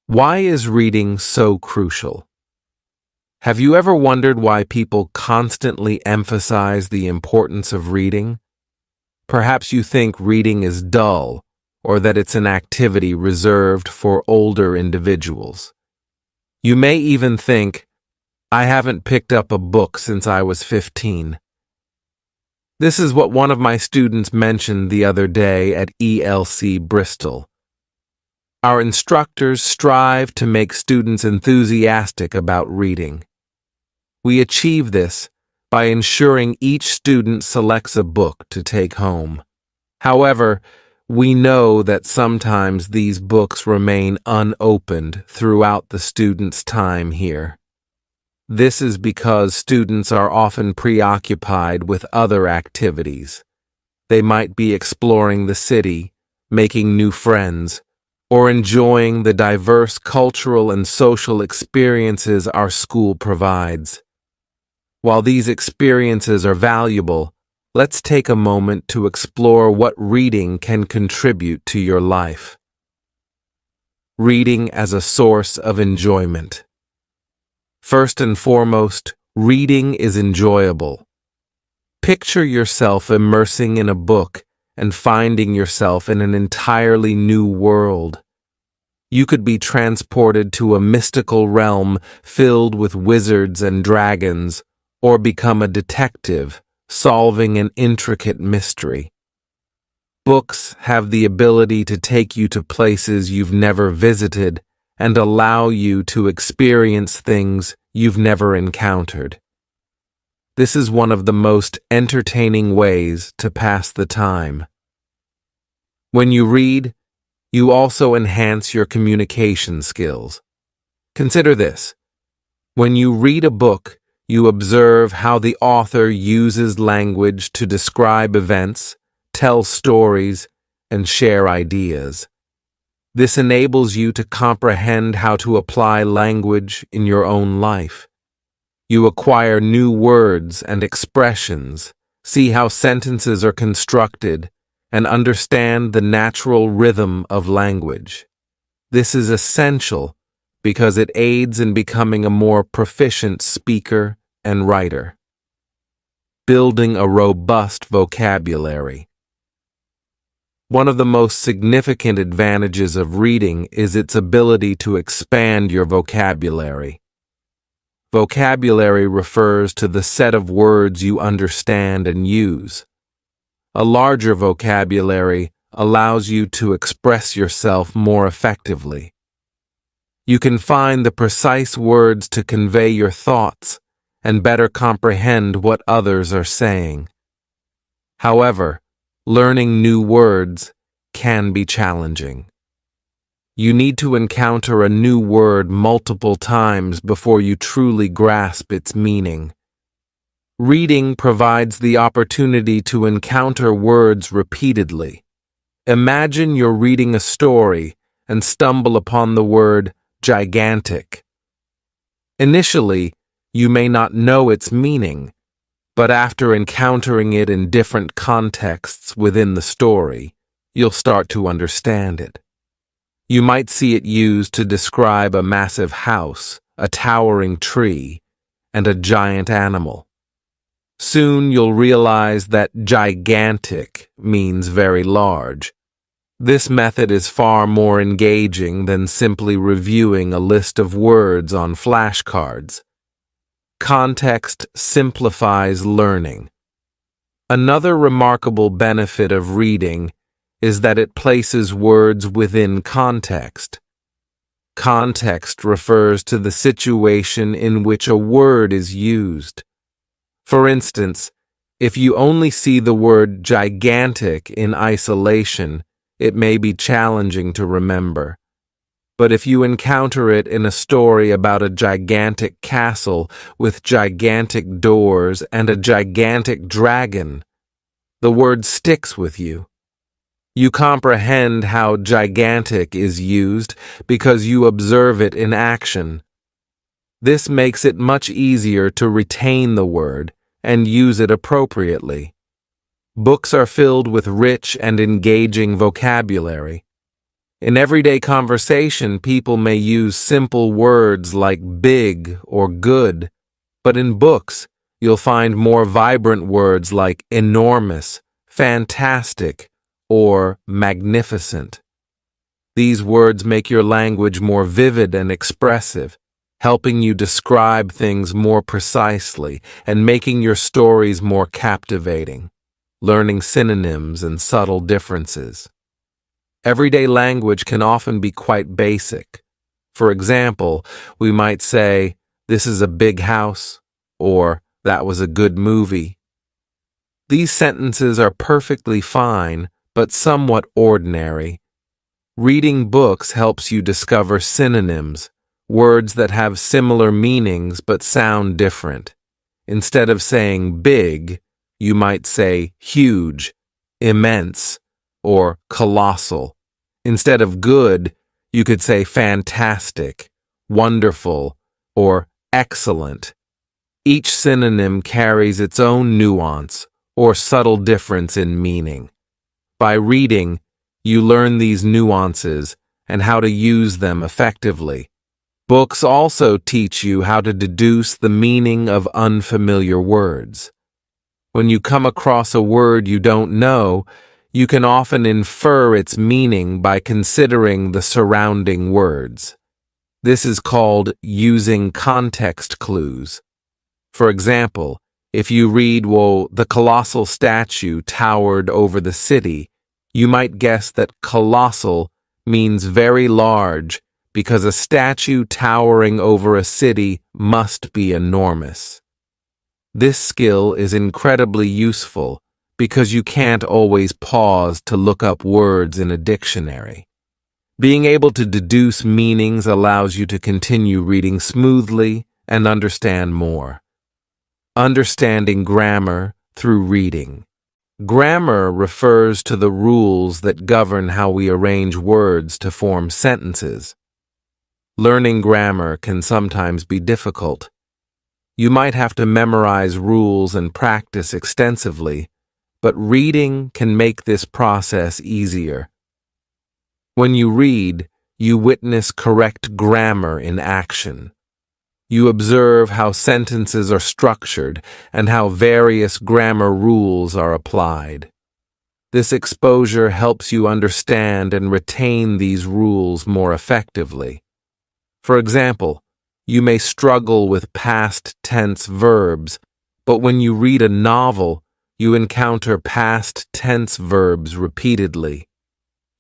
Why is reading so crucial? Have you ever wondered why people constantly emphasize the importance of reading? Perhaps you think reading is dull, or that it's an activity reserved for older individuals. You may even think, I haven't picked up a book since I was 15. This is what one of my students mentioned the other day at ELC Bristol. Our instructors strive to make students enthusiastic about reading. We achieve this by ensuring each student selects a book to take home. However, we know that sometimes these books remain unopened throughout the student's time here. This is because students are often preoccupied with other activities. They might be exploring the city, making new friends, or enjoying the diverse cultural and social experiences our school provides. While these experiences are valuable, let's take a moment to explore what reading can contribute to your life. Reading as a source of enjoyment. First and foremost, reading is enjoyable. Picture yourself immersing in a book and finding yourself in an entirely new world. You could be transported to a mystical realm filled with wizards and dragons, or become a detective solving an intricate mystery. Books have the ability to take you to places you've never visited and allow you to experience things you've never encountered. This is one of the most entertaining ways to pass the time. When you read, you also enhance your communication skills. Consider this. When you read a book, you observe how the author uses language to describe events, tell stories, and share ideas. This enables you to comprehend how to apply language in your own life. You acquire new words and expressions, see how sentences are constructed, and understand the natural rhythm of language. This is essential because it aids in becoming a more proficient speaker and writer. Building a robust vocabulary. One of the most significant advantages of reading is its ability to expand your vocabulary. Vocabulary refers to the set of words you understand and use. A larger vocabulary allows you to express yourself more effectively. You can find the precise words to convey your thoughts and better comprehend what others are saying. However, learning new words can be challenging. You need to encounter a new word multiple times before you truly grasp its meaning. Reading provides the opportunity to encounter words repeatedly. Imagine you're reading a story and stumble upon the word gigantic. Initially, you may not know its meaning, but after encountering it in different contexts within the story, you'll start to understand it. You might see it used to describe a massive house, a towering tree, and a giant animal. Soon you'll realize that gigantic means very large. This method is far more engaging than simply reviewing a list of words on flashcards. Context simplifies learning. Another remarkable benefit of reading is that it places words within context. Context refers to the situation in which a word is used. For instance, if you only see the word gigantic in isolation, it may be challenging to remember. But if you encounter it in a story about a gigantic castle with gigantic doors and a gigantic dragon, the word sticks with you. You comprehend how gigantic is used because you observe it in action. This makes it much easier to retain the word and use it appropriately. Books are filled with rich and engaging vocabulary. In everyday conversation, people may use simple words like big or good, but in books, you'll find more vibrant words like enormous, fantastic, or magnificent. These words make your language more vivid and expressive, helping you describe things more precisely and making your stories more captivating, learning synonyms and subtle differences. Everyday language can often be quite basic. For example, we might say, "This is a big house," or "That was a good movie." These sentences are perfectly fine, but somewhat ordinary. Reading books helps you discover synonyms, words that have similar meanings but sound different. Instead of saying big, you might say huge, immense, or colossal. Instead of good, you could say fantastic, wonderful, or excellent. Each synonym carries its own nuance or subtle difference in meaning. By reading, you learn these nuances and how to use them effectively. Books also teach you how to deduce the meaning of unfamiliar words. When you come across a word you don't know, you can often infer its meaning by considering the surrounding words. This is called using context clues. For example, if you read, "Well, the colossal statue towered over the city," you might guess that colossal means very large because a statue towering over a city must be enormous. This skill is incredibly useful because you can't always pause to look up words in a dictionary. Being able to deduce meanings allows you to continue reading smoothly and understand more. Understanding grammar through reading. Grammar refers to the rules that govern how we arrange words to form sentences. Learning grammar can sometimes be difficult. You might have to memorize rules and practice extensively, but reading can make this process easier. When you read, you witness correct grammar in action. You observe how sentences are structured and how various grammar rules are applied. This exposure helps you understand and retain these rules more effectively. For example, you may struggle with past tense verbs, but when you read a novel, you encounter past tense verbs repeatedly.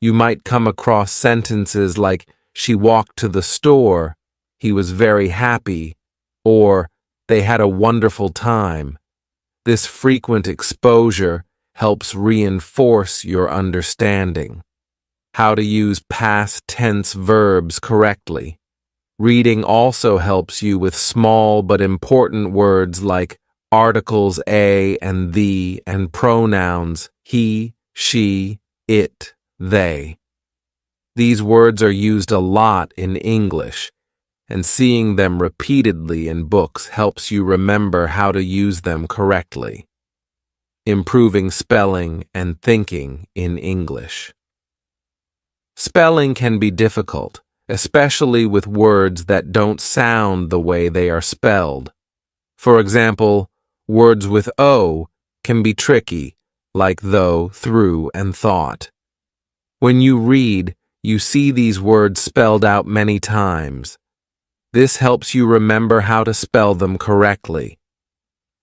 You might come across sentences like, "She walked to the store," "He was very happy," or "They had a wonderful time." This frequent exposure helps reinforce your understanding. How to use past tense verbs correctly. Reading also helps you with small but important words like articles a and the and pronouns he, she, it, they. These words are used a lot in English, and seeing them repeatedly in books helps you remember how to use them correctly. Improving spelling and thinking in English. Spelling can be difficult, especially with words that don't sound the way they are spelled. For example, words with O can be tricky, like though, through, and thought. When you read, you see these words spelled out many times. This helps you remember how to spell them correctly.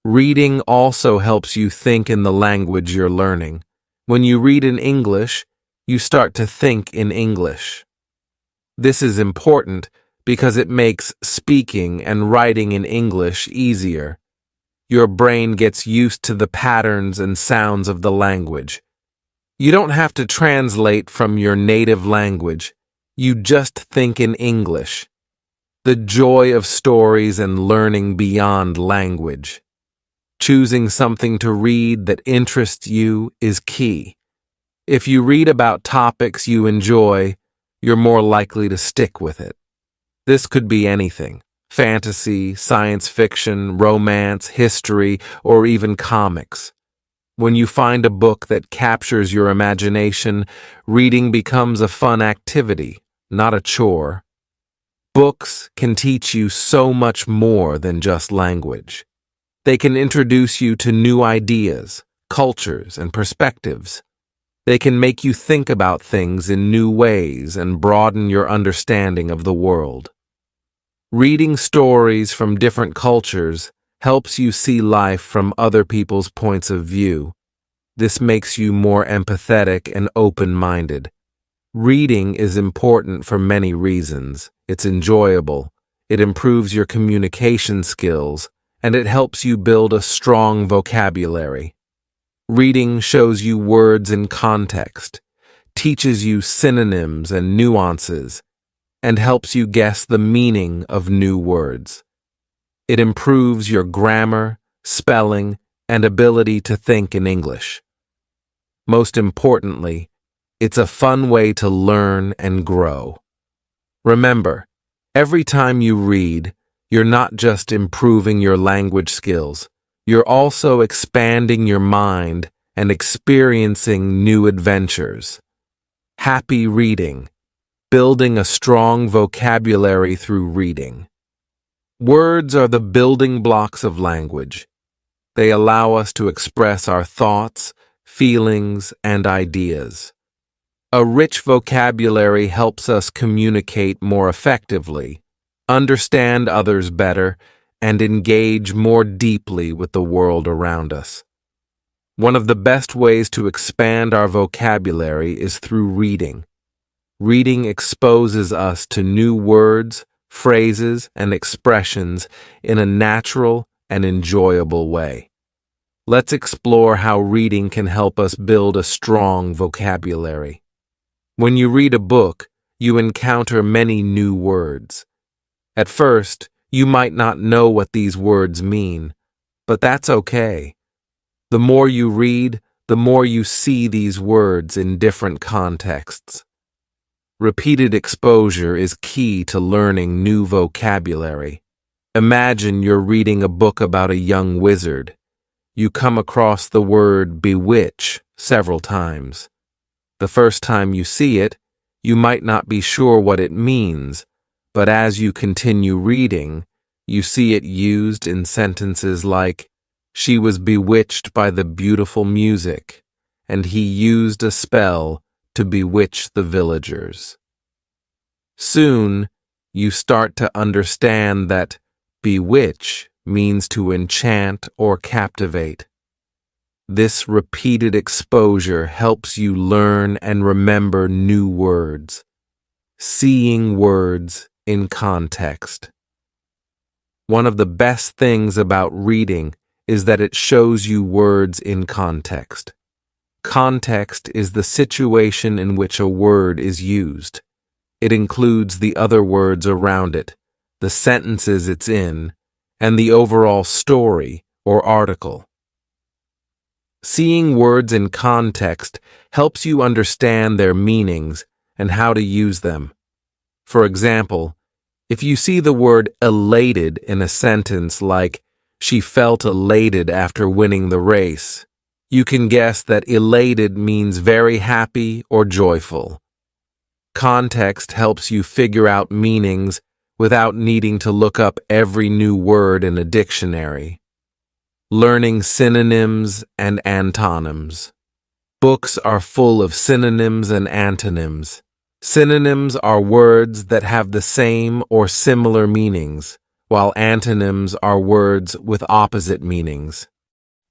Reading also helps you think in the language you're learning. When you read in English, you start to think in English. This is important because it makes speaking and writing in English easier. Your brain gets used to the patterns and sounds of the language. You don't have to translate from your native language. You just think in English. The joy of stories and learning beyond language. Choosing something to read that interests you is key. If you read about topics you enjoy, you're more likely to stick with it. This could be anything: fantasy, science fiction, romance, history, or even comics. When you find a book that captures your imagination, reading becomes a fun activity, not a chore. Books can teach you so much more than just language. They can introduce you to new ideas, cultures, and perspectives. They can make you think about things in new ways and broaden your understanding of the world. Reading stories from different cultures helps you see life from other people's points of view. This makes you more empathetic and open-minded. Reading is important for many reasons. It's enjoyable, it improves your communication skills, and it helps you build a strong vocabulary. Reading shows you words in context, teaches you synonyms and nuances, and helps you guess the meaning of new words. It improves your grammar, spelling, and ability to think in English. Most importantly, it's a fun way to learn and grow. Remember, every time you read, you're not just improving your language skills, you're also expanding your mind and experiencing new adventures. Happy reading, building a strong vocabulary through reading. Words are the building blocks of language. They allow us to express our thoughts, feelings, and ideas. A rich vocabulary helps us communicate more effectively, understand others better, and engage more deeply with the world around us. One of the best ways to expand our vocabulary is through reading. Reading exposes us to new words, phrases, and expressions in a natural and enjoyable way. Let's explore how reading can help us build a strong vocabulary. When you read a book, you encounter many new words. At first, you might not know what these words mean, but that's okay. The more you read, the more you see these words in different contexts. Repeated exposure is key to learning new vocabulary. Imagine you're reading a book about a young wizard. You come across the word bewitch several times. The first time you see it, you might not be sure what it means, but as you continue reading, you see it used in sentences like, "She was bewitched by the beautiful music, and he used a spell to bewitch the villagers." Soon, you start to understand that bewitch means to enchant or captivate. This repeated exposure helps you learn and remember new words, seeing words in context. One of the best things about reading is that it shows you words in context. Context is the situation in which a word is used. It includes the other words around it, the sentences it's in, and the overall story or article. Seeing words in context helps you understand their meanings and how to use them. For example, if you see the word elated in a sentence like, "She felt elated after winning the race," you can guess that elated means very happy or joyful. Context helps you figure out meanings without needing to look up every new word in a dictionary. Learning synonyms and antonyms. Books are full of synonyms and antonyms. Synonyms are words that have the same or similar meanings, while antonyms are words with opposite meanings.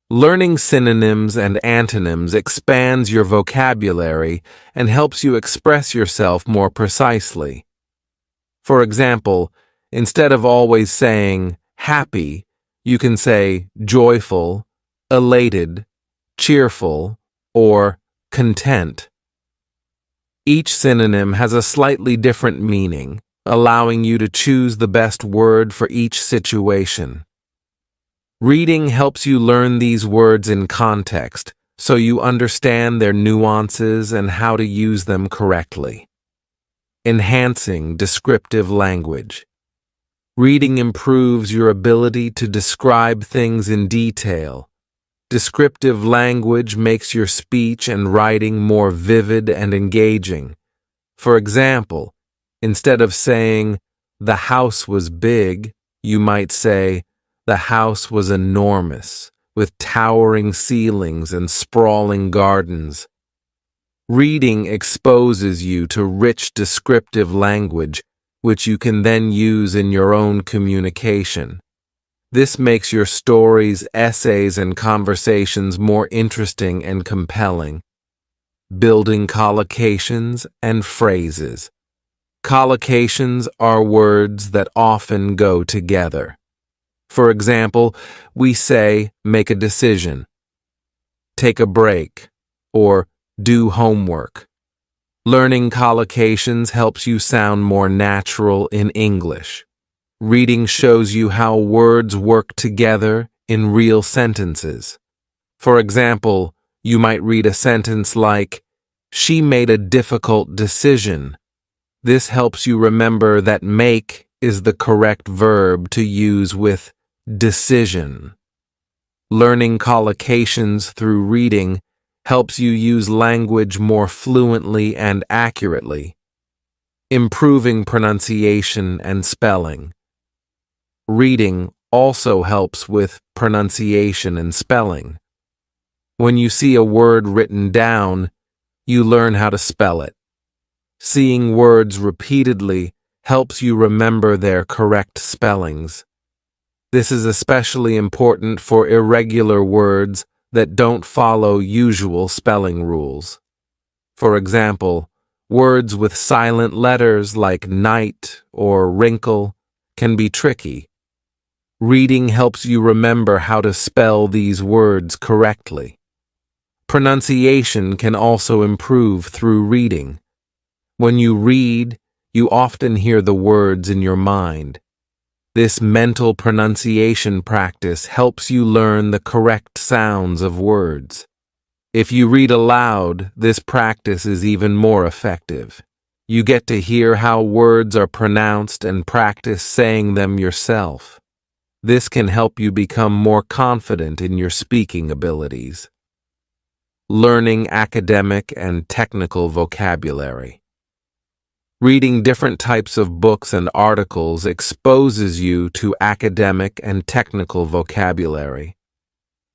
Learning synonyms and antonyms expands your vocabulary and helps you express yourself more precisely. For example, instead of always saying happy, you can say joyful, elated, cheerful, or content. Each synonym has a slightly different meaning, allowing you to choose the best word for each situation. Reading helps you learn these words in context, so you understand their nuances and how to use them correctly. Enhancing descriptive language. Reading improves your ability to describe things in detail, Descriptive language makes your speech and writing more vivid and engaging. For example, instead of saying, "The house was big," you might say, "The house was enormous, with towering ceilings and sprawling gardens." Reading exposes you to rich descriptive language, which you can then use in your own communication. This makes your stories, essays, and conversations more interesting and compelling. Building collocations and phrases. Collocations are words that often go together. For example, we say, "make a decision," "take a break," or "do homework." Learning collocations helps you sound more natural in English. Reading shows you how words work together in real sentences. For example, you might read a sentence like, "She made a difficult decision." This helps you remember that make is the correct verb to use with decision. Learning collocations through reading helps you use language more fluently and accurately. Improving pronunciation and spelling. Reading also helps with pronunciation and spelling. When you see a word written down, you learn how to spell it. Seeing words repeatedly helps you remember their correct spellings. This is especially important for irregular words that don't follow usual spelling rules. For example, words with silent letters like night or wrinkle can be tricky. Reading helps you remember how to spell these words correctly. Pronunciation can also improve through reading. When you read, you often hear the words in your mind. This mental pronunciation practice helps you learn the correct sounds of words. If you read aloud, this practice is even more effective. You get to hear how words are pronounced and practice saying them yourself. This can help you become more confident in your speaking abilities. Learning academic and technical vocabulary. Reading different types of books and articles exposes you to academic and technical vocabulary.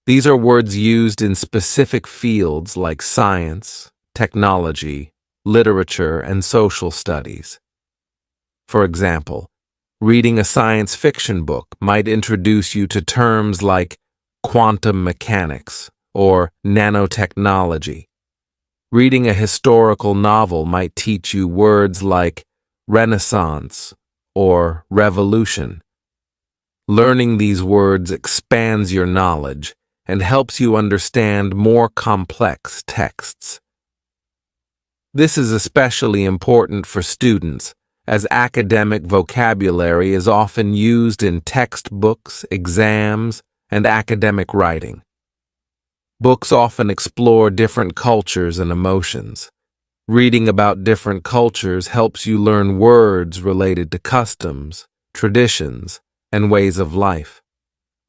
These are words used in specific fields like science, technology, literature, and social studies. For example, reading a science fiction book might introduce you to terms like quantum mechanics or nanotechnology. Reading a historical novel might teach you words like Renaissance or revolution. Learning these words expands your knowledge and helps you understand more complex texts. This is especially important for students, as academic vocabulary is often used in textbooks, exams, and academic writing. Books often explore different cultures and emotions. Reading about different cultures helps you learn words related to customs, traditions, and ways of life.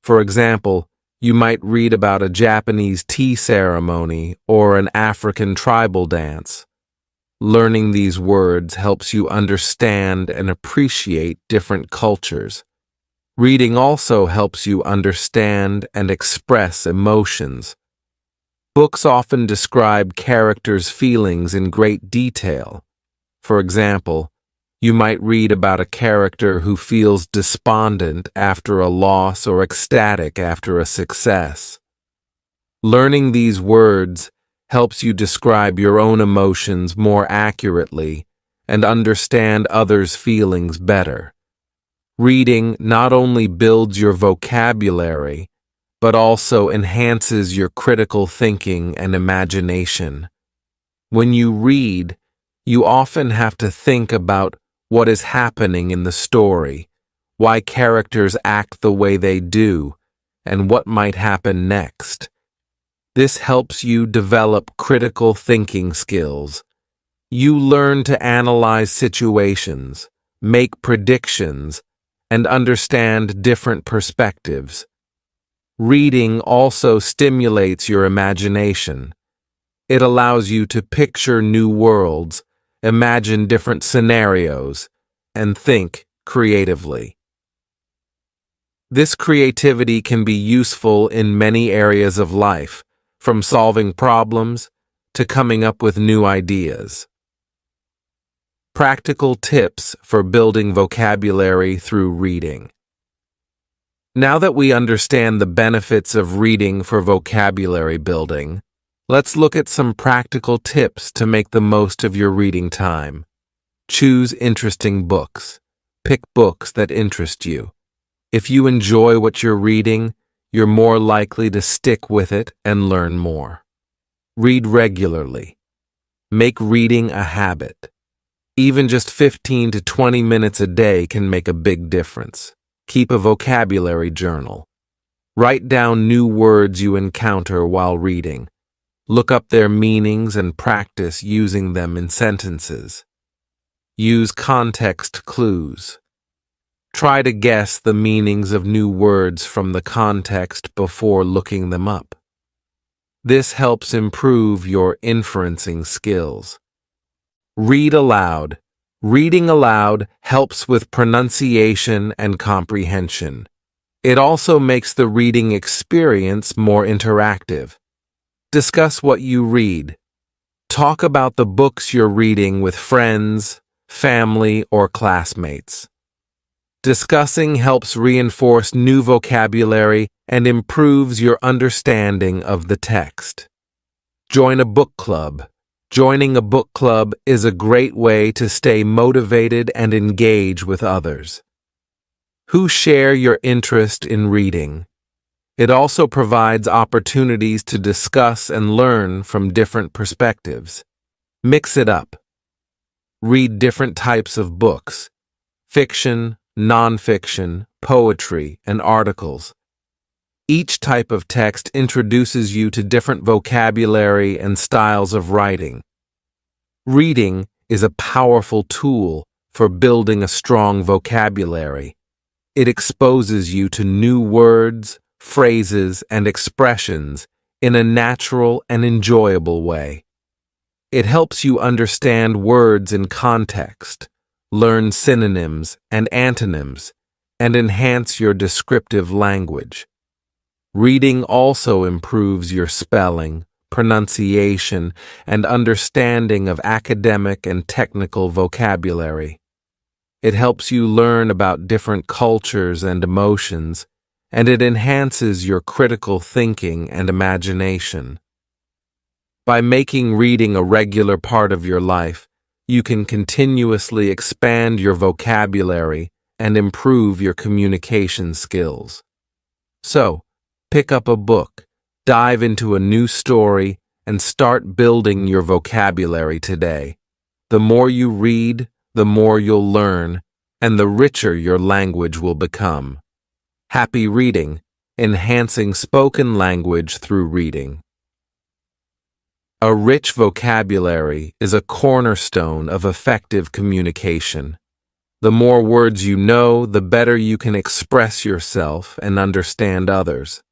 For example, you might read about a Japanese tea ceremony or an African tribal dance. Learning these words helps you understand and appreciate different cultures. Reading also helps you understand and express emotions. Books often describe characters' feelings in great detail. For example, you might read about a character who feels despondent after a loss or ecstatic after a success. Learning these words helps you describe your own emotions more accurately and understand others' feelings better. Reading not only builds your vocabulary, but also enhances your critical thinking and imagination. When you read, you often have to think about what is happening in the story, why characters act the way they do, and what might happen next. This helps you develop critical thinking skills. You learn to analyze situations, make predictions, and understand different perspectives. Reading also stimulates your imagination. It allows you to picture new worlds, imagine different scenarios, and think creatively. This creativity can be useful in many areas of life, from solving problems to coming up with new ideas. Practical tips for building vocabulary through reading. Now that we understand the benefits of reading for vocabulary building, let's look at some practical tips to make the most of your reading time. Choose interesting books. Pick books that interest you. If you enjoy what you're reading, you're more likely to stick with it and learn more. Read regularly. Make reading a habit. Even just 15 to 20 minutes a day can make a big difference. Keep a vocabulary journal. Write down new words you encounter while reading. Look up their meanings and practice using them in sentences. Use context clues. Try to guess the meanings of new words from the context before looking them up. This helps improve your inferencing skills. Read aloud. Reading aloud helps with pronunciation and comprehension. It also makes the reading experience more interactive. Discuss what you read. Talk about the books you're reading with friends, family, or classmates. Discussing helps reinforce new vocabulary and improves your understanding of the text. Join a book club. Joining a book club is a great way to stay motivated and engage with others who share your interest in reading. It also provides opportunities to discuss and learn from different perspectives. Mix it up. Read different types of books: fiction, nonfiction, poetry, and articles. Each type of text introduces you to different vocabulary and styles of writing. Reading is a powerful tool for building a strong vocabulary. It exposes you to new words, phrases, and expressions in a natural and enjoyable way. It helps you understand words in context, learn synonyms and antonyms, and enhance your descriptive language. Reading also improves your spelling, pronunciation, and understanding of academic and technical vocabulary. It helps you learn about different cultures and emotions, and it enhances your critical thinking and imagination. By making reading a regular part of your life, you can continuously expand your vocabulary and improve your communication skills. So, pick up a book, dive into a new story, and start building your vocabulary today. The more you read, the more you'll learn, and the richer your language will become. Happy reading, enhancing spoken language through reading. A rich vocabulary is a cornerstone of effective communication. The more words you know, the better you can express yourself and understand others.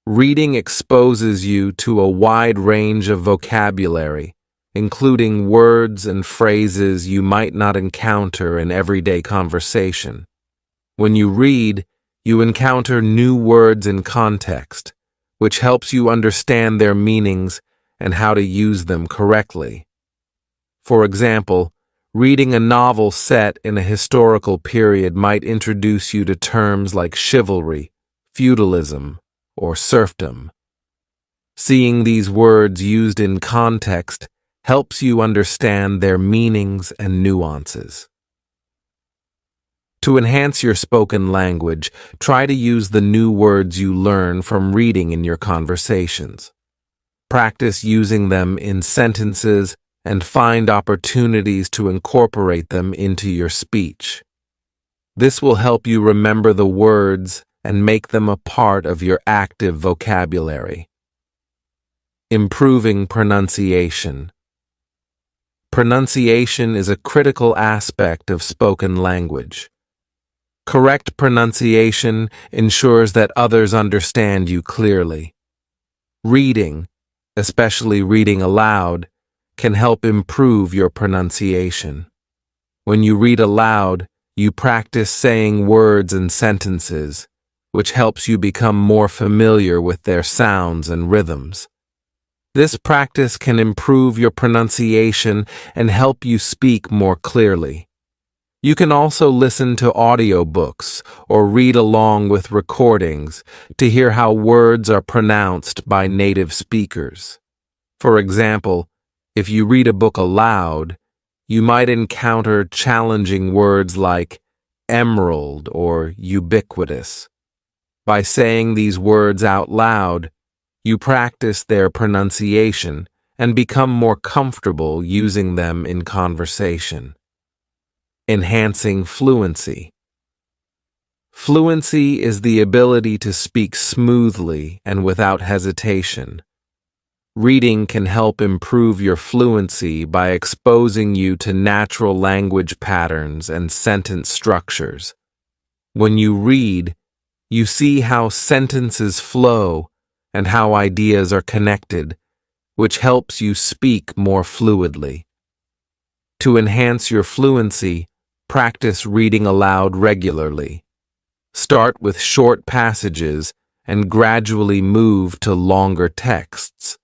Reading exposes you to a wide range of vocabulary, including words and phrases you might not encounter in everyday conversation. When you read, you encounter new words in context, which helps you understand their meanings and how to use them correctly. For example, reading a novel set in a historical period might introduce you to terms like chivalry, feudalism, or serfdom. Seeing these words used in context helps you understand their meanings and nuances. To enhance your spoken language, try to use the new words you learn from reading in your conversations. Practice using them in sentences and find opportunities to incorporate them into your speech. This will help you remember the words and make them a part of your active vocabulary. Improving pronunciation. Pronunciation is a critical aspect of spoken language. Correct pronunciation ensures that others understand you clearly. Reading, especially reading aloud, can help improve your pronunciation. When you read aloud, you practice saying words and sentences, which helps you become more familiar with their sounds and rhythms. This practice can improve your pronunciation and help you speak more clearly. You can also listen to audiobooks or read along with recordings to hear how words are pronounced by native speakers. For example, if you read a book aloud, you might encounter challenging words like emerald or ubiquitous. By saying these words out loud, you practice their pronunciation and become more comfortable using them in conversation. Enhancing fluency. Fluency is the ability to speak smoothly and without hesitation. Reading can help improve your fluency by exposing you to natural language patterns and sentence structures. When you read, you see how sentences flow and how ideas are connected, which helps you speak more fluidly. To enhance your fluency, practice reading aloud regularly. Start with short passages and gradually move to longer texts.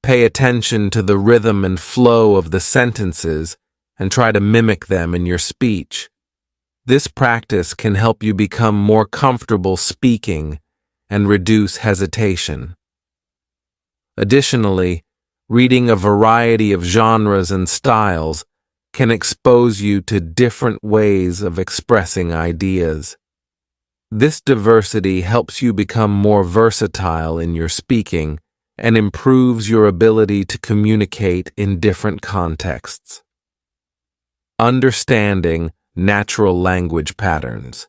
Pay attention to the rhythm and flow of the sentences and try to mimic them in your speech. This practice can help you become more comfortable speaking and reduce hesitation. Additionally, reading a variety of genres and styles can expose you to different ways of expressing ideas. This diversity helps you become more versatile in your speaking and improves your ability to communicate in different contexts. Understanding natural language patterns.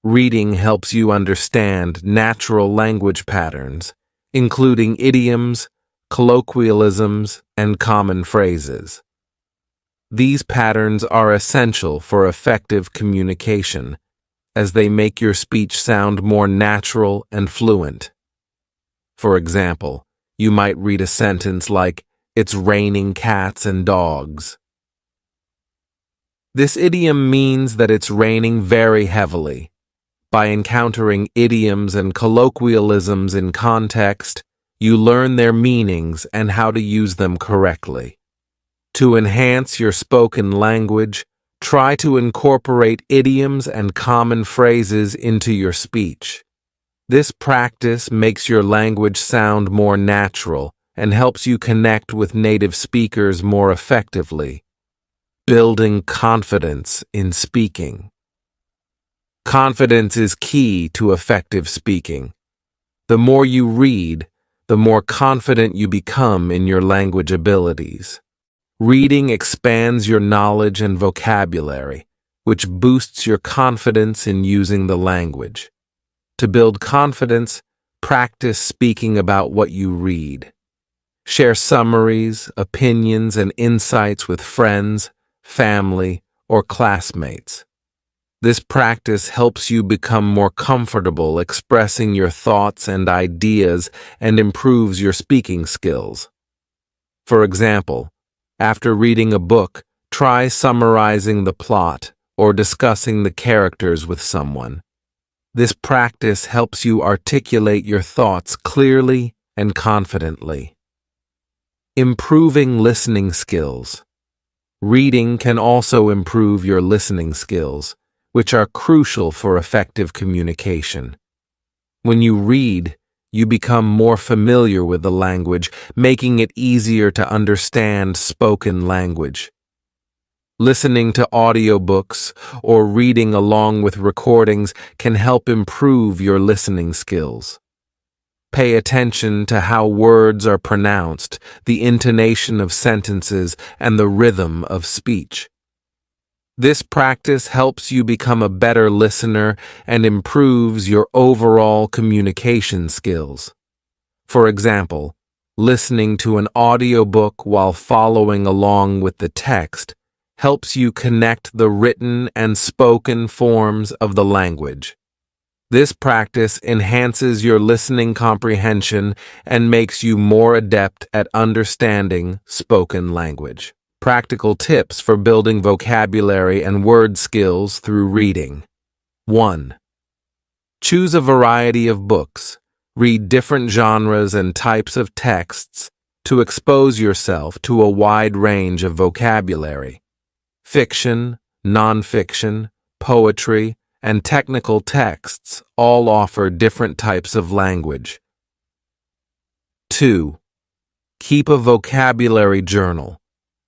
Reading helps you understand natural language patterns, including idioms, colloquialisms, and common phrases. These patterns are essential for effective communication, as they make your speech sound more natural and fluent. For example, you might read a sentence like, "It's raining cats and dogs." This idiom means that it's raining very heavily. By encountering idioms and colloquialisms in context, you learn their meanings and how to use them correctly. To enhance your spoken language, try to incorporate idioms and common phrases into your speech. This practice makes your language sound more natural and helps you connect with native speakers more effectively. Building confidence in speaking. Confidence is key to effective speaking. The more you read, the more confident you become in your language abilities. Reading expands your knowledge and vocabulary, which boosts your confidence in using the language. To build confidence, practice speaking about what you read. Share summaries, opinions, and insights with friends, family, or classmates. This practice helps you become more comfortable expressing your thoughts and ideas and improves your speaking skills. For example, after reading a book, try summarizing the plot or discussing the characters with someone. This practice helps you articulate your thoughts clearly and confidently. Improving listening skills. Reading can also improve your listening skills, which are crucial for effective communication. When you read, you become more familiar with the language, making it easier to understand spoken language. Listening to audiobooks or reading along with recordings can help improve your listening skills. Pay attention to how words are pronounced, the intonation of sentences, and the rhythm of speech. This practice helps you become a better listener and improves your overall communication skills. For example, listening to an audiobook while following along with the text helps you connect the written and spoken forms of the language. This practice enhances your listening comprehension and makes you more adept at understanding spoken language. Practical tips for building vocabulary and word skills through reading. 1. Choose a variety of books. Read different genres and types of texts to expose yourself to a wide range of vocabulary. Fiction, nonfiction, poetry, and technical texts all offer different types of language. 2. Keep a vocabulary journal.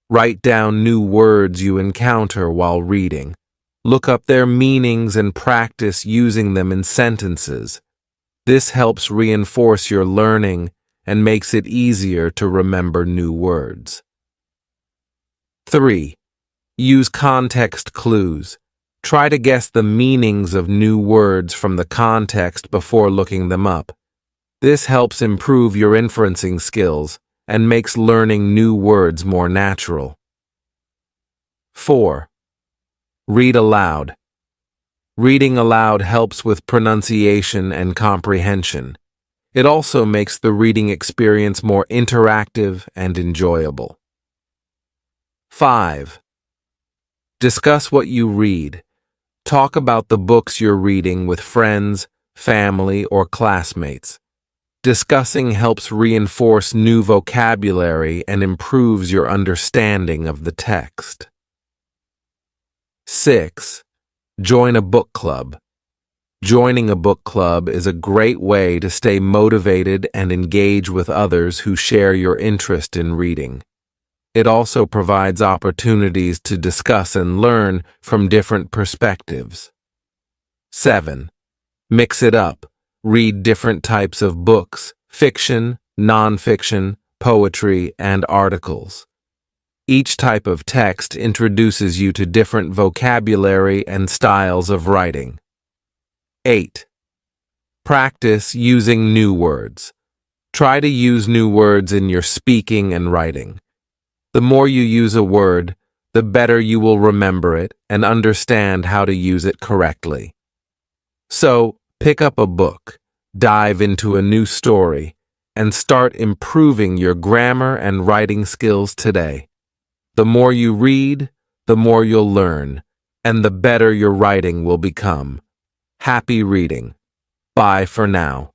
Write down new words you encounter while reading. Look up their meanings and practice using them in sentences. This helps reinforce your learning and makes it easier to remember new words. 3. Use context clues. Try to guess the meanings of new words from the context before looking them up. This helps improve your inferencing skills and makes learning new words more natural. 4. Read aloud. Reading aloud helps with pronunciation and comprehension. It also makes the reading experience more interactive and enjoyable. 5. Discuss what you read. Talk about the books you're reading with friends, family, or classmates. Discussing helps reinforce new vocabulary and improves your understanding of the text. 6. Join a book club. Joining a book club is a great way to stay motivated and engage with others who share your interest in reading. It also provides opportunities to discuss and learn from different perspectives. 7. Mix it up. Read different types of books, fiction, nonfiction, poetry, and articles. Each type of text introduces you to different vocabulary and styles of writing. 8. Practice using new words. Try to use new words in your speaking and writing. The more you use a word, the better you will remember it and understand how to use it correctly. So, pick up a book, dive into a new story, and start improving your grammar and writing skills today. The more you read, the more you'll learn, and the better your writing will become. Happy reading. Bye for now.